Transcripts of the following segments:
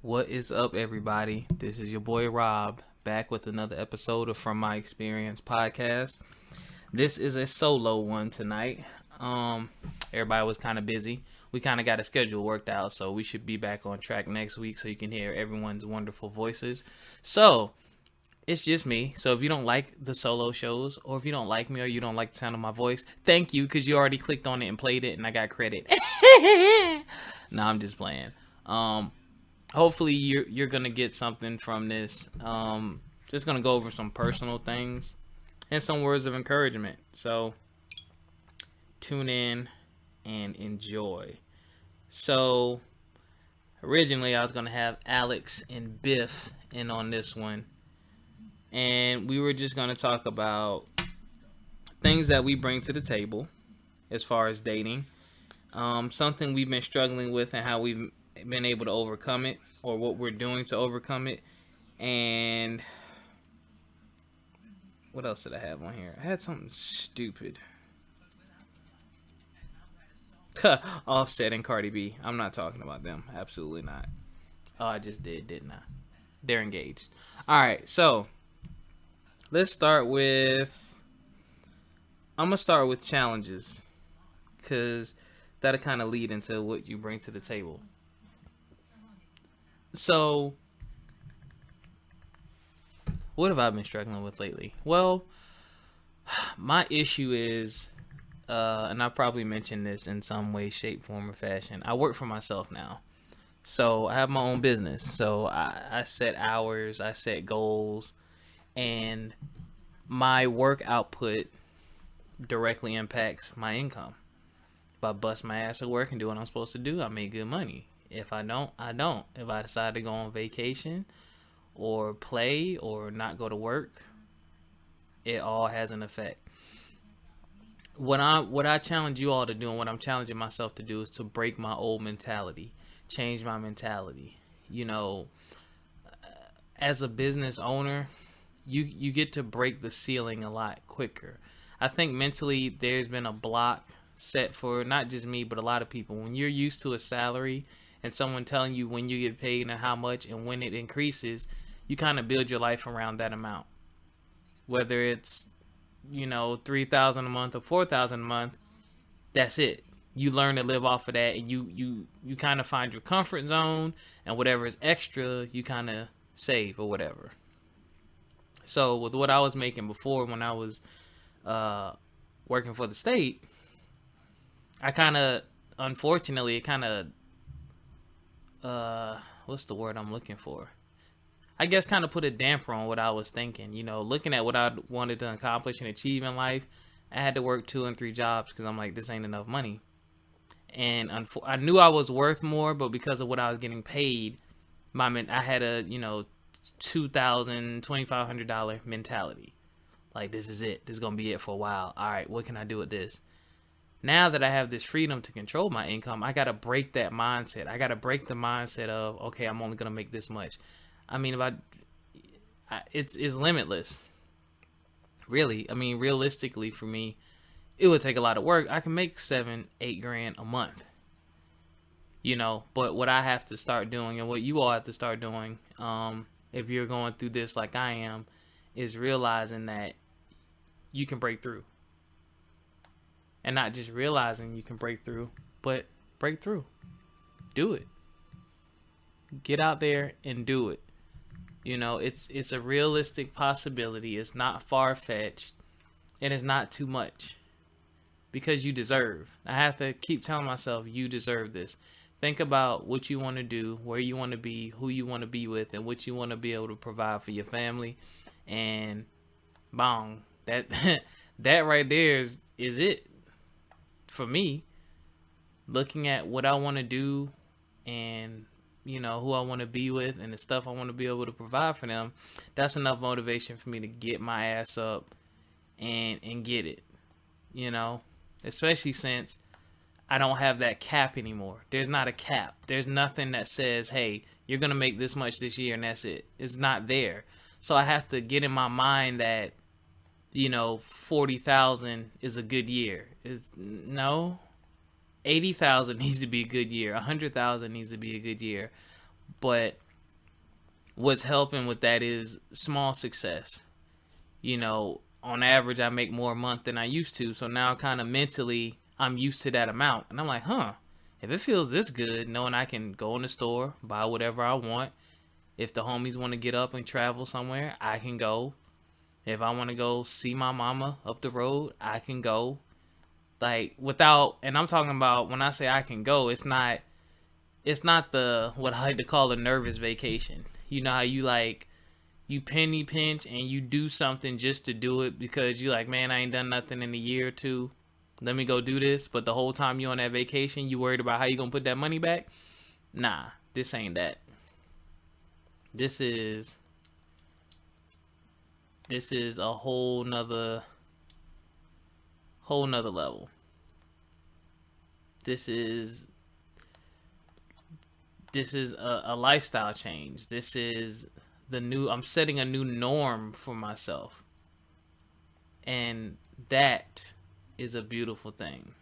What is up, everybody? This is your boy Rob back with another episode of From My Experience podcast. This is a solo one tonight. Everybody was kind of busy. We kind of got a schedule worked out, so we should be back on track next week so you can hear everyone's wonderful voices. So, it's just me. So if you don't like the solo shows, or if you don't like me, or you don't like the sound of my voice, thank you, because you already clicked on it and played it, and I got credit. No, I'm just playing. Hopefully you're gonna get something from this. Just gonna go over some personal things and some words of encouragement. So tune in and enjoy. So originally I was gonna have Alex and Biff in on this one, and we were just gonna talk about things that we bring to the table as far as dating. Something we've been struggling with and how we've been able to overcome it, or what we're doing to overcome it. And what else did I have on here? I had something stupid. Offset and Cardi B. I'm not talking about them. Absolutely not. Oh, I just did, didn't I? They're engaged. All right, so let's start with. I'm gonna start with challenges, cause that'll kind of lead into what you bring to the table. So, what have I been struggling with lately? Well, my issue is, and I probably mentioned this in some way, shape, form, or fashion. I work for myself now. So, I have my own business. So, I set hours, I set goals, and my work output directly impacts my income. If I bust my ass at work and do what I'm supposed to do, I make good money. If I don't, I don't. If I decide to go on vacation or play or not go to work, it all has an effect. What I challenge you all to do, and what I'm challenging myself to do, is to break my old mentality, change my mentality. You know, as a business owner, you get to break the ceiling a lot quicker. I think mentally there's been a block set for not just me but a lot of people. When you're used to a salary and someone telling you when you get paid and how much and when it increases, you kind of build your life around that amount. Whether it's 3,000 a month or 4,000 a month, that's it. You learn to live off of that, and you kind of find your comfort zone, and whatever is extra, you kind of save or whatever. So with what I was making before, when I was working for the state, I kind of, unfortunately, it kind of, what's the word I'm looking for? I guess kind of put a damper on what I was thinking. Looking at what I wanted to accomplish and achieve in life, I had to work 2 and 3 jobs because I'm like, this ain't enough money. And I knew I was worth more, but because of what I was getting paid, I had a $2,000, $2,500 mentality. Like, this is it. This is gonna be it for a while. All right, what can I do with this? Now that I have this freedom to control my income, I gotta break that mindset. I gotta break the mindset of, okay, I'm only gonna make this much. I mean, it's limitless, really. I mean, realistically, for me, it would take a lot of work. I can make 7, 8 grand a month, But what I have to start doing, and what you all have to start doing, if you're going through this like I am, is realizing that you can break through. And not just realizing you can break through, but break through. Do it. Get out there and do it. It's a realistic possibility. It's not far-fetched, and it's not too much, because you deserve. I have to keep telling myself, you deserve this. Think about what you want to do, where you want to be, who you want to be with, and what you want to be able to provide for your family. And bong, that that right there is it for me. Looking at what I want to do, and who I want to be with, and the stuff I want to be able to provide for them, that's enough motivation for me to get my ass up and get it. Especially since I don't have that cap anymore. There's not a cap. There's nothing that says, hey, you're going to make this much this year and that's it. It's not there. So I have to get in my mind that 40,000 is a good year. No, 80,000 needs to be a good year. 100,000 needs to be a good year. But what's helping with that is small success. On average, I make more a month than I used to. So now kind of mentally, I'm used to that amount. And I'm like, if it feels this good, knowing I can go in the store, buy whatever I want. If the homies want to get up and travel somewhere, I can go. If I want to go see my mama up the road, I can go. Like and I'm talking about when I say I can go, it's not the, what I like to call a nervous vacation. You know how you penny pinch and you do something just to do it because you like, man, I ain't done nothing in a year or two. Let me go do this. But the whole time you on that vacation, you worried about how you gonna put that money back? Nah, this ain't that. This is a whole nother level. This is a lifestyle change. This is I'm setting a new norm for myself. And that is a beautiful thing.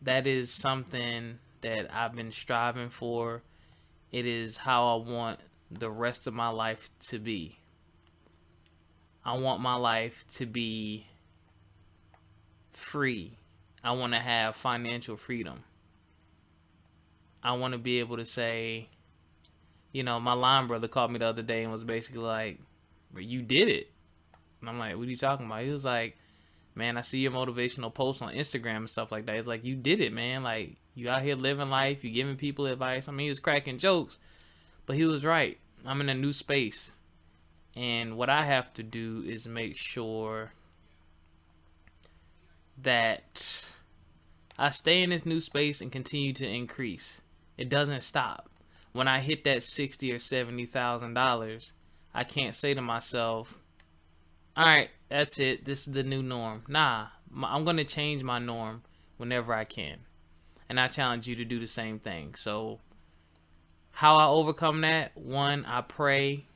That is something that I've been striving for. It is how I want the rest of my life to be. I want my life to be free. I want to have financial freedom. I want to be able to say, my line brother called me the other day and was basically like, you did it. And I'm like, what are you talking about? He was like, man, I see your motivational posts on Instagram and stuff like that. It's like, you did it, man. Like, you out here living life. You giving people advice. I mean, he was cracking jokes, but he was right. I'm in a new space. And what I have to do is make sure that I stay in this new space and continue to increase. It doesn't stop. When I hit that $60,000 or $70,000, I can't say to myself, all right, that's it. This is the new norm. Nah, I'm going to change my norm whenever I can. And I challenge you to do the same thing. So how I overcome that? 1, I pray.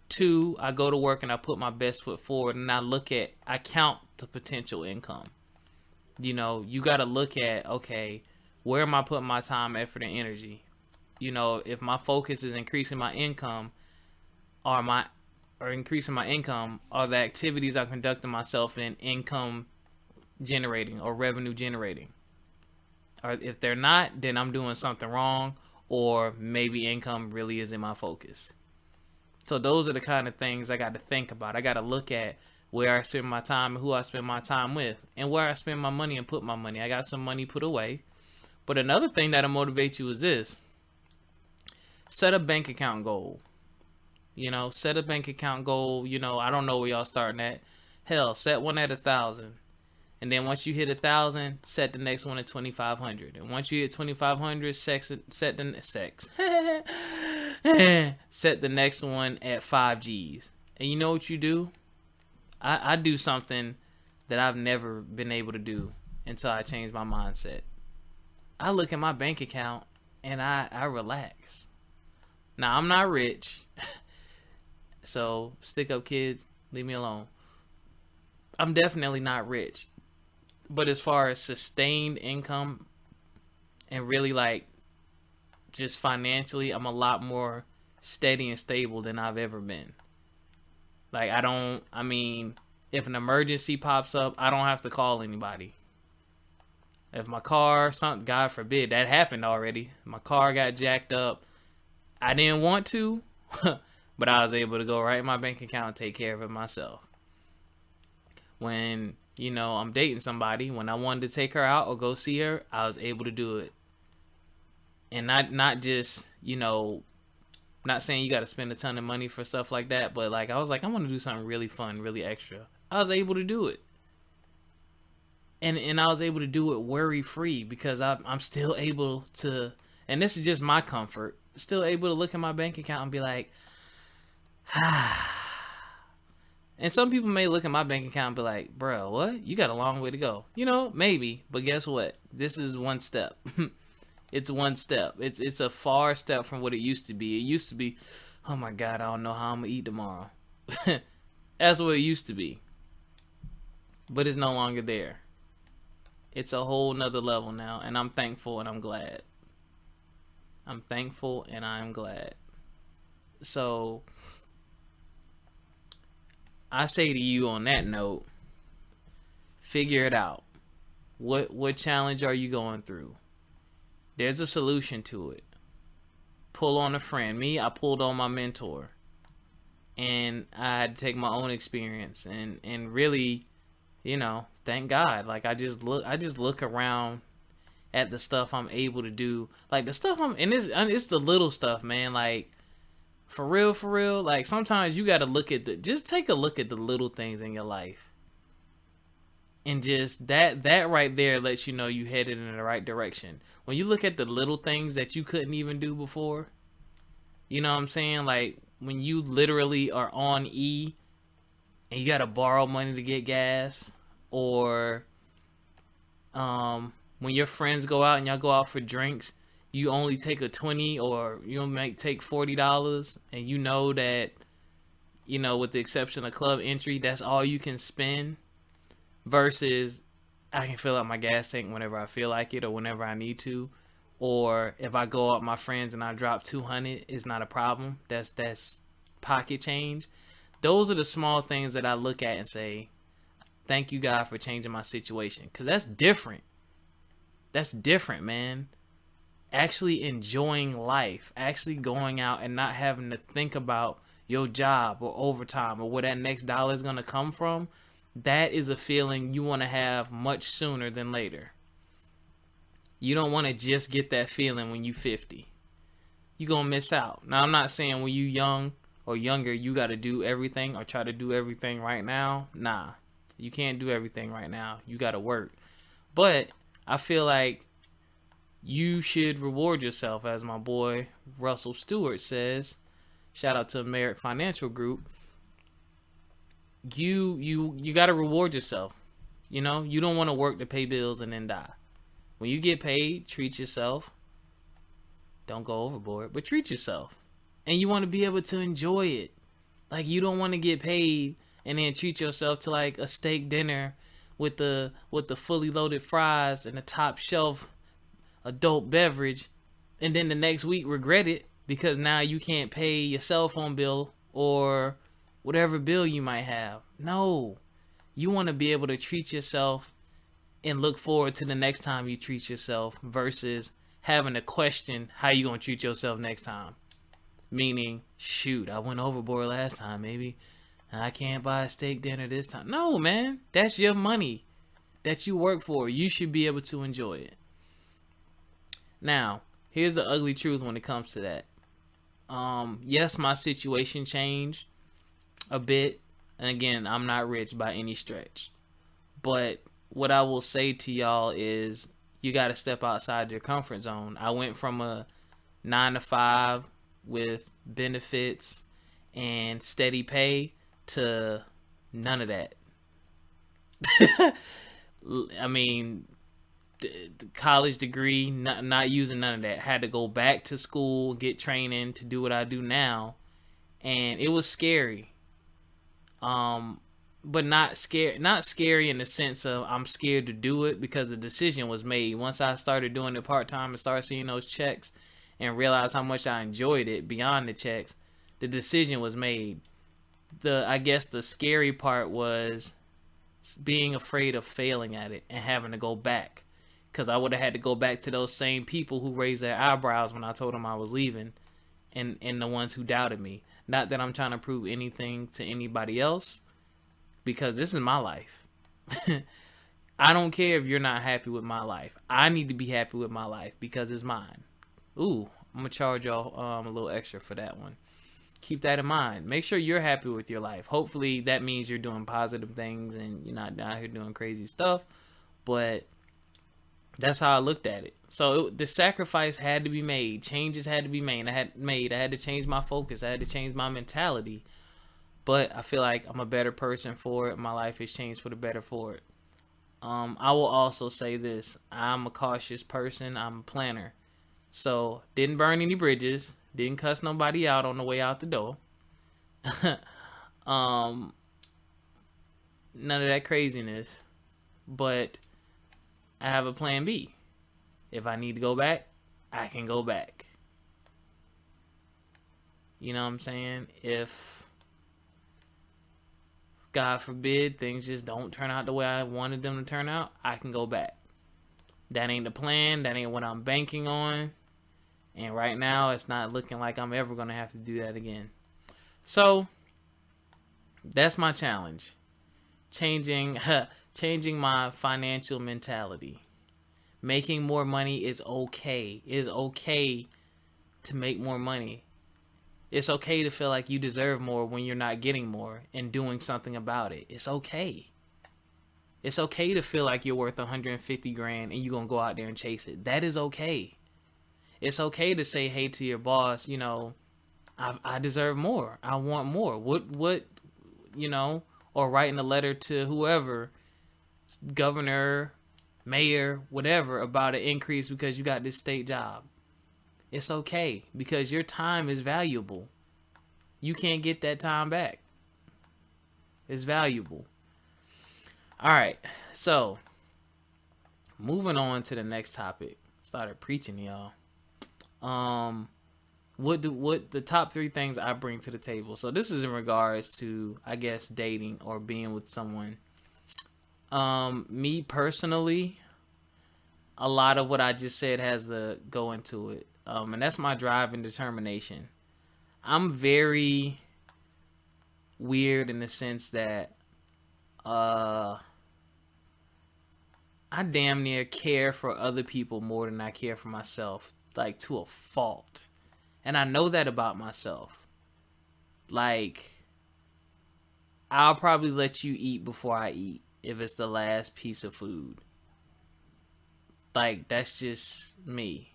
2, I go to work and I put my best foot forward and I count the potential income. You got to look at, okay, where am I putting my time, effort, and energy? If my focus is increasing my income, or increasing my income, are the activities I'm conducting myself in income generating or revenue generating? Or if they're not, then I'm doing something wrong, or maybe income really isn't my focus. So those are the kind of things I got to think about. I got to look at where I spend my time and who I spend my time with, and where I spend my money and put my money. I got some money put away. But another thing that'll motivate you is this. Set a bank account goal. Set a bank account goal. I don't know where y'all starting at. Hell, set one at 1,000. And then once you hit 1,000, set the next one at 2,500. And once you hit 2,500, set the next one at 5 G's. And you know what you do? I do something that I've never been able to do until I change my mindset. I look at my bank account and I relax. Now, I'm not rich. So, stick up kids, leave me alone. I'm definitely not rich. But as far as sustained income and really just financially, I'm a lot more steady and stable than I've ever been. If an emergency pops up, I don't have to call anybody. If my car, God forbid, that happened already. My car got jacked up. I didn't want to, but I was able to go right in my bank account and take care of it myself. When, I'm dating somebody, when I wanted to take her out or go see her, I was able to do it. And not just, not saying you got to spend a ton of money for stuff like that, but I was like, I want to do something really fun, really extra. I was able to do it. And I was able to do it worry-free because I'm still able to, and this is just my comfort, still able to look at my bank account and be like, And some people may look at my bank account and be like, bro, what? You got a long way to go. Maybe, but guess what? This is one step. It's one step. It's a far step from what it used to be. It used to be, oh my God, I don't know how I'm going to eat tomorrow. That's what it used to be. But it's no longer there. It's a whole nother level now, and I'm thankful and I'm glad. I'm thankful and I'm glad. So I say to you on that note, figure it out. What challenge are you going through? There's a solution to it. Pull on a friend. Me, I pulled on my mentor. And I had to take my own experience and really, thank God. Like I just look around at the stuff I'm able to do. Like the stuff it's the little stuff, man. Like for real, like sometimes you gotta just take a look at the little things in your life. And just that right there lets you know you headed in the right direction. When you look at the little things that you couldn't even do before, you know what I'm saying? Like when you literally are on E and you gotta borrow money to get gas, or when your friends go out and y'all go out for drinks, you only take a 20 or you might take $40, and you know that, with the exception of club entry, that's all you can spend, versus I can fill up my gas tank whenever I feel like it or whenever I need to. Or if I go out with my friends and I drop 200, it's not a problem. That's pocket change. Those are the small things that I look at and say, thank you, God, for changing my situation. Because that's different. That's different, man. Actually enjoying life. Actually going out and not having to think about your job or overtime or where that next dollar is going to come from. That is a feeling you want to have much sooner than later. You don't want to just get that feeling when you 50. You're going to miss out. Now, I'm not saying when you young or younger, you got to do everything or try to do everything right now. Nah, you can't do everything right now. You got to work. But I feel like you should reward yourself, as my boy Russell Stewart says. Shout out to Merrick Financial Group. You got to reward yourself. You don't want to work to pay bills and then die. When you get paid, treat yourself. Don't go overboard, but treat yourself. And you want to be able to enjoy it. Like, you don't want to get paid and then treat yourself to like a steak dinner with the fully loaded fries and the top shelf adult beverage, and then the next week regret it because now you can't pay your cell phone bill or whatever bill you might have. No. You want to be able to treat yourself and look forward to the next time you treat yourself, versus having to question how you gonna treat yourself next time. Meaning, shoot, I went overboard last time, maybe I can't buy a steak dinner this time. No, man, that's your money that you work for. You should be able to enjoy it. Now, here's the ugly truth when it comes to that. Yes, my situation changed a bit, and again, I'm not rich by any stretch, but what I will say to y'all is you got to step outside your comfort zone. I went from a 9-to-5 with benefits and steady pay to none of that. I mean, college degree, not using none of that. Had to go back to school, get training to do what I do now, and it was scary. But not scary in the sense of I'm scared to do it, because the decision was made. Once I started doing it part-time and started seeing those checks and realized how much I enjoyed it beyond the checks, the decision was made. I guess the scary part was being afraid of failing at it and having to go back, because I would have had to go back to those same people who raised their eyebrows when I told them I was leaving, and the ones who doubted me. Not that I'm trying to prove anything to anybody else, because this is my life. I don't care if you're not happy with my life. I need to be happy with my life because it's mine. Ooh, I'm going to charge y'all a little extra for that one. Keep that in mind. Make sure you're happy with your life. Hopefully that means you're doing positive things and you're not out here doing crazy stuff. But that's how I looked at it. So the sacrifice had to be made. Changes had to be made. I had to change my focus. I had to change my mentality. But I feel like I'm a better person for it. My life has changed for the better for it. I will also say this. I'm a cautious person. I'm a planner. So, didn't burn any bridges. Didn't cuss nobody out on the way out the door. None of that craziness. But I have a plan B. If I need to go back, I can go back. You know what I'm saying? If, God forbid, things just don't turn out the way I wanted them to turn out, I can go back. That ain't the plan. That ain't what I'm banking on. And right now, it's not looking like I'm ever going to have to do that again. So, that's my challenge. Changing my financial mentality. Making more money is okay. It is okay to make more money. It's okay to feel like you deserve more when you're not getting more and doing something about it. It's okay. It's okay to feel like you're worth 150 grand and you're going to go out there and chase it. That is okay. It's okay to say, hey, to your boss, you know, I deserve more. I want more. What, you know, or writing a letter to whoever, governor, mayor, whatever, about an increase because you got this state job. It's okay because your time is valuable. You can't get that time back. It's valuable. All right, so moving on to the next topic. Started preaching, y'all. What the top 3 things I bring to the table? So this is in regards to, I guess, dating or being with someone. Me personally, a lot of what I just said has to go into it. And that's my drive and determination. I'm very weird in the sense that I damn near care for other people more than I care for myself, like to a fault. And I know that about myself. Like, I'll probably let you eat before I eat if it's the last piece of food. Like, that's just me.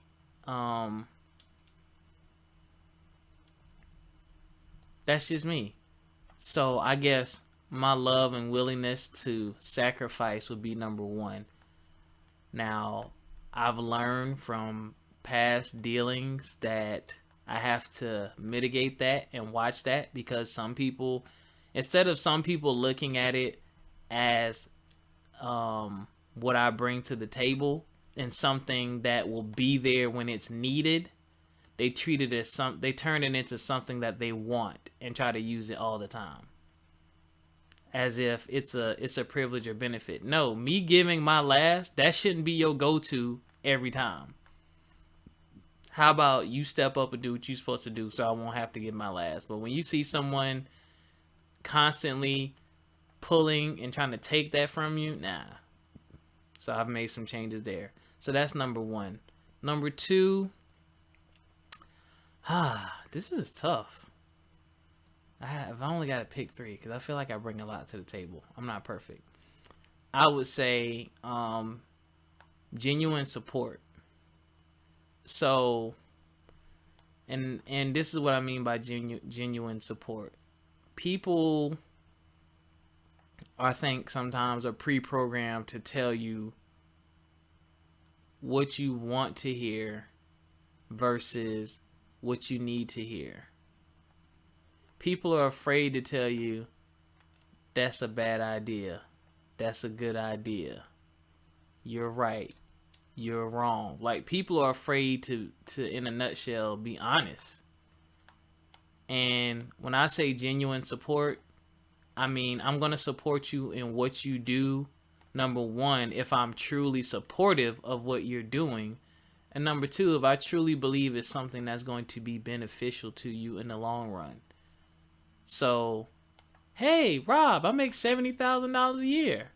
That's just me. So I guess my love and willingness to sacrifice would be number 1. Now, I've learned from past dealings that I have to mitigate that and watch that, because some people, instead of some people looking at it as what I bring to the table and something that will be there when it's needed, they treat it as they turn it into something that they want and try to use it all the time, as if it's a privilege or benefit. No, me giving my last, that shouldn't be your go-to every time. How about you step up and do what you're supposed to do so I won't have to give my last? But when you see someone constantly pulling and trying to take that from you, nah. So I've made some changes there. So that's number 1. Number 2, this is tough. I've only got to pick 3 because I feel like I bring a lot to the table. I'm not perfect. I would say genuine support. So, and this is what I mean by genuine support. People, I think, sometimes are pre-programmed to tell you what you want to hear versus what you need to hear. People are afraid to tell you that's a bad idea. That's a good idea. You're right. You're wrong. Like, people are afraid to in a nutshell, be honest. And when I say genuine support, I mean, I'm going to support you in what you do. Number 1, if I'm truly supportive of what you're doing. And number 2, if I truly believe it's something that's going to be beneficial to you in the long run. So, hey, Rob, I make $70,000 a year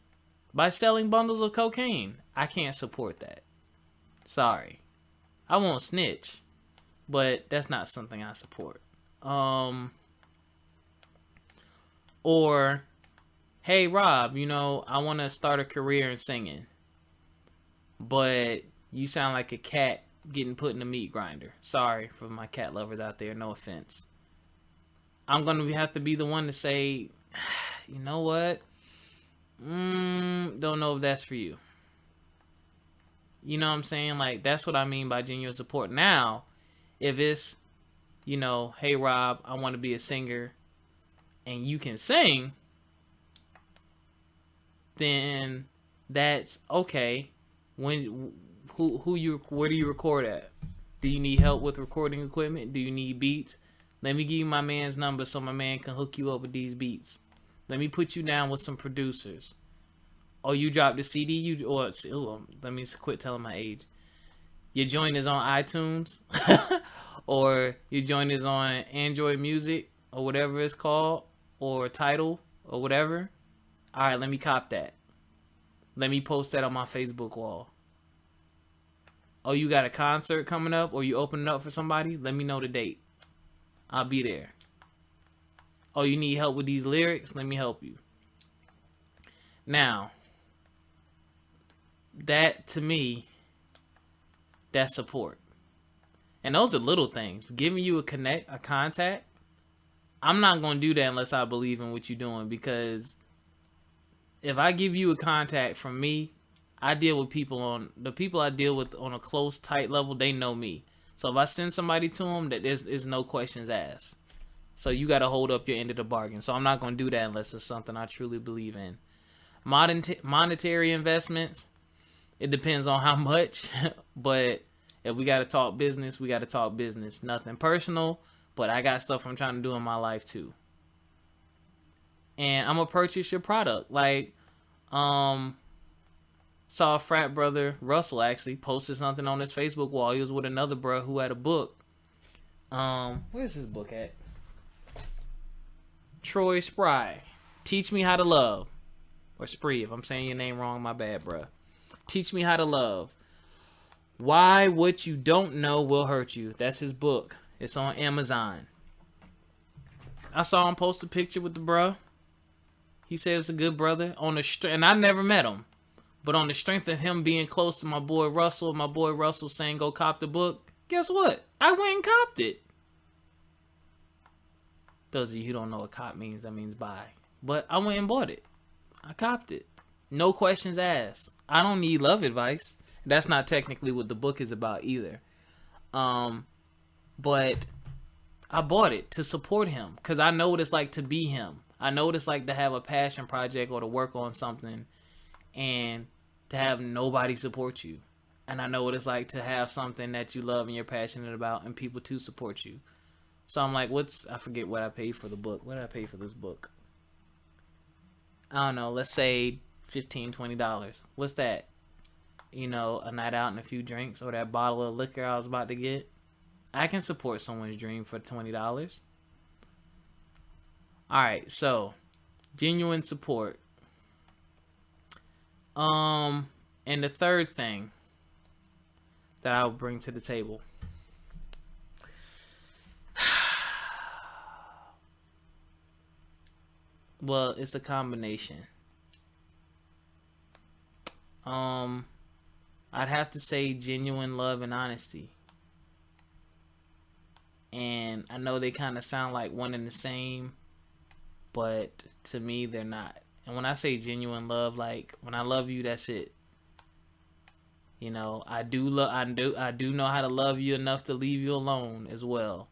by selling bundles of cocaine. I can't support that. Sorry. I won't snitch, but that's not something I support. Or, hey, Rob, you know, I want to start a career in singing, but you sound like a cat getting put in a meat grinder. Sorry for my cat lovers out there, no offense. I'm going to have to be the one to say, you know what? Don't know if that's for you. You know what I'm saying? Like, that's what I mean by genuine support. Now, if it's, you know, hey, Rob, I want to be a singer, and you can sing, then that's okay. Where do you record at? Do you need help with recording equipment? Do you need beats? Let me give you my man's number so my man can hook you up with these beats. Let me put you down with some producers. Oh, you dropped the CD? Let me quit telling my age. Your joint is on iTunes, or your joint is on Android Music, or whatever it's called, or Tidal, or whatever. All right, let me cop that. Let me post that on my Facebook wall. Oh, you got a concert coming up, or you opening up for somebody? Let me know the date. I'll be there. Oh, you need help with these lyrics? Let me help you. Now, that to me, that's support. And those are little things. Giving you a contact. I'm not going to do that unless I believe in what you're doing, because if I give you a contact from me, I deal with the people I deal with on a close, tight level, they know me. So if I send somebody to them, that there's no questions asked. So you got to hold up your end of the bargain. So I'm not going to do that unless it's something I truly believe in. Monetary investments, it depends on how much, but if we got to talk business, we got to talk business. Nothing personal, but I got stuff I'm trying to do in my life too. And I'm going to purchase your product. Like, saw a frat brother, Russell, actually posted something on his Facebook wall. He was with another bro who had a book. Where's his book at? Troy Spry. Teach Me How to Love. Or Spree, if I'm saying your name wrong, my bad, bro. Teach Me How to Love. Why What You Don't Know Will Hurt You. That's his book. It's on Amazon. I saw him post a picture with the bro. He said it's a good brother. And I never met him. But on the strength of him being close to my boy Russell saying go cop the book, guess what? I went and copped it. Those of you who don't know what cop means, that means buy. But I went and bought it. I copped it. No questions asked. I don't need love advice. That's not technically what the book is about either. But I bought it to support him because I know what it's like to be him. I know what it's like to have a passion project or to work on something and to have nobody support you. And I know what it's like to have something that you love and you're passionate about and people to support you. So I'm like, I forget what I paid for the book. What did I pay for this book? I don't know, let's say $15, $20. What's that? You know, a night out and a few drinks, or that bottle of liquor I was about to get. I can support someone's dream for $20. Alright, so genuine support. And the third thing that I would bring to the table. Well, it's a combination. I'd have to say genuine love and honesty. And I know they kind of sound like one and the same, but to me they're not. And when I say genuine love, like when I love you, that's it. You know, I do know how to love you enough to leave you alone as well.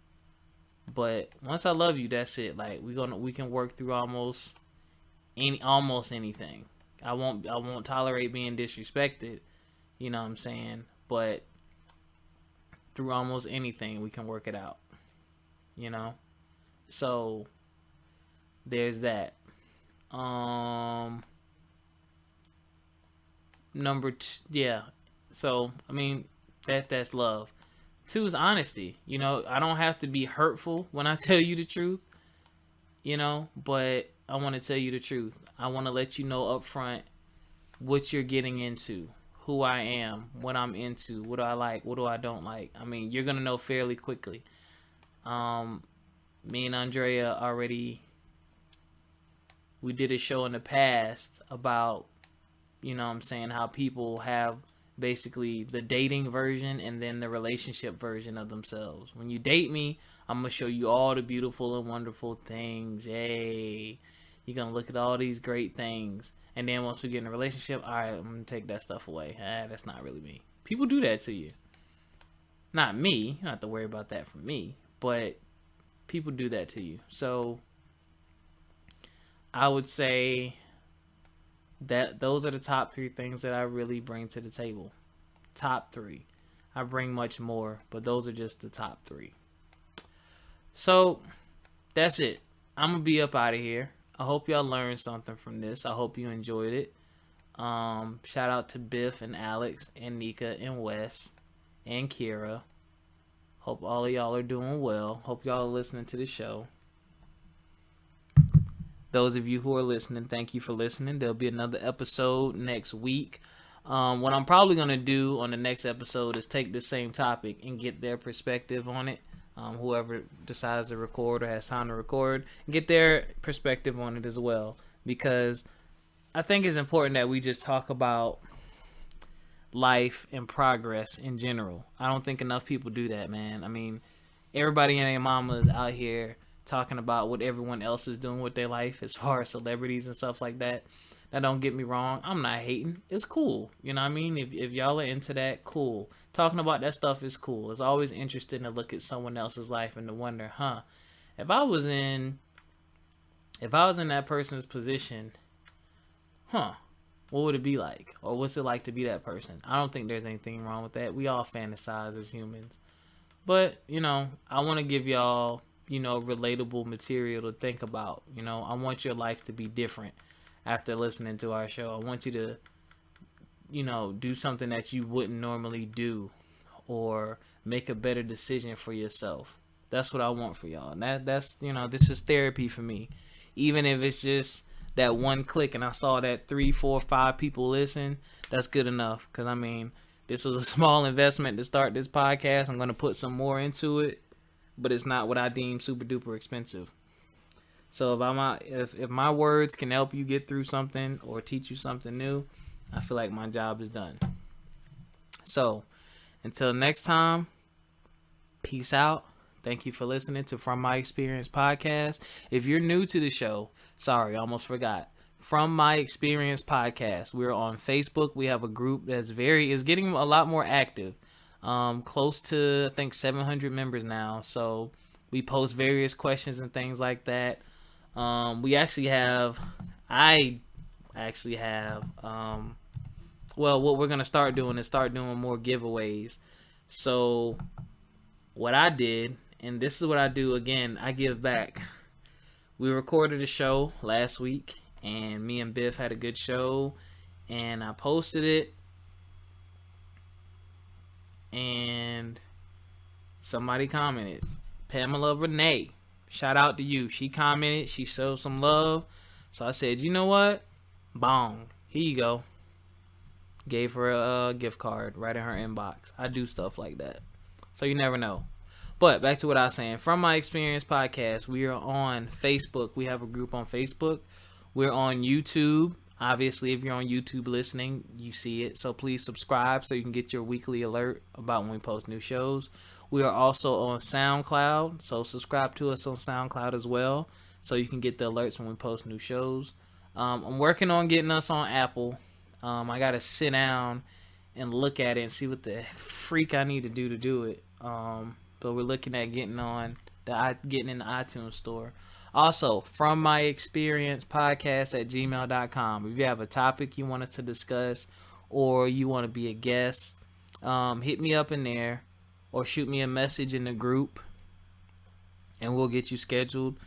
But once I love you, that's it. Like we can work through almost anything. I won't tolerate being disrespected, you know what I'm saying? But through almost anything we can work it out. You know? So there's that. Number two, yeah. So I mean that's love. 2 is honesty. You know, I don't have to be hurtful when I tell you the truth, you know, but I want to tell you the truth. I want to let you know up front what you're getting into, who I am, what I'm into, what do I like, what do I don't like. I mean, you're going to know fairly quickly. Me and Andrea already, we did a show in the past about, you know what I'm saying, how people have basically the dating version and then the relationship version of themselves. When you date me, I'm going to show you all the beautiful and wonderful things. Hey, you're going to look at all these great things. And then once we get in a relationship, all right, I'm going to take that stuff away. That's not really me. People do that to you. Not me. You don't have to worry about that from me. But people do that to you. So I would say that those are the top 3 things that I really bring to the table. Top 3. I bring much more, but those are just the top 3. So that's it. I'm gonna be up out of here. I hope y'all learned something from this. I hope you enjoyed it. Shout out to Biff and Alex and Nika and Wes and Kira. Hope all of y'all are doing well. Hope y'all are listening to the show. Those of you who are listening, thank you for listening. There'll be another episode next week. What I'm probably going to do on the next episode is take the same topic and get their perspective on it. Whoever decides to record or has time to record, get their perspective on it as well. Because I think it's important that we just talk about life and progress in general. I don't think enough people do that, man. I mean, everybody and their mama is out here talking about what everyone else is doing with their life as far as celebrities and stuff like that. Now, don't get me wrong. I'm not hating. It's cool. You know what I mean? If y'all are into that, cool. Talking about that stuff is cool. It's always interesting to look at someone else's life and to wonder, if I was in that person's position, what would it be like? Or what's it like to be that person? I don't think there's anything wrong with that. We all fantasize as humans. But, I want to give y'all, relatable material to think about. I want your life to be different after listening to our show. I want you to, do something that you wouldn't normally do or make a better decision for yourself. That's what I want for y'all. And that's, this is therapy for me. Even if it's just that one click and I saw that 3, 4, 5 people listen, that's good enough. Because, this was a small investment to start this podcast. I'm going to put some more into it, but it's not what I deem super duper expensive. So if my words can help you get through something or teach you something new, I feel like my job is done. So until next time, peace out. Thank you for listening to From My Experience podcast. If you're new to the show, sorry, I almost forgot. From My Experience podcast. We're on Facebook. We have a group that's is getting a lot more active. Close to, I think, 700 members now. So we post various questions and things like that. I actually have, what we're going to start doing is more giveaways. So what I did, and this is what I do again, I give back. We recorded a show last week, and me and Biff had a good show, and I posted it, and somebody commented, Pamela Renee, shout out to you. She commented, she showed some love, so I said, you know what, bong, here you go. Gave her a gift card right in her inbox. I do stuff like that, so you never know. But back to what I was saying. From My Experience podcast, we are on Facebook. We have a group on Facebook. We're on YouTube. Obviously, if you're on YouTube listening, you see it. So please subscribe so you can get your weekly alert about when we post new shows. We are also on SoundCloud. So subscribe to us on SoundCloud as well so you can get the alerts when we post new shows. I'm working on getting us on Apple. I got to sit down and look at it and see what the freak I need to do it. But we're looking at getting in the iTunes store. Also, From My Experience podcast at gmail.com. If you have a topic you want us to discuss or you want to be a guest, hit me up in there or shoot me a message in the group and we'll get you scheduled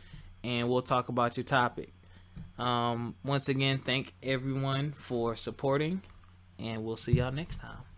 and we'll talk about your topic. Once again, thank everyone for supporting and we'll see y'all next time.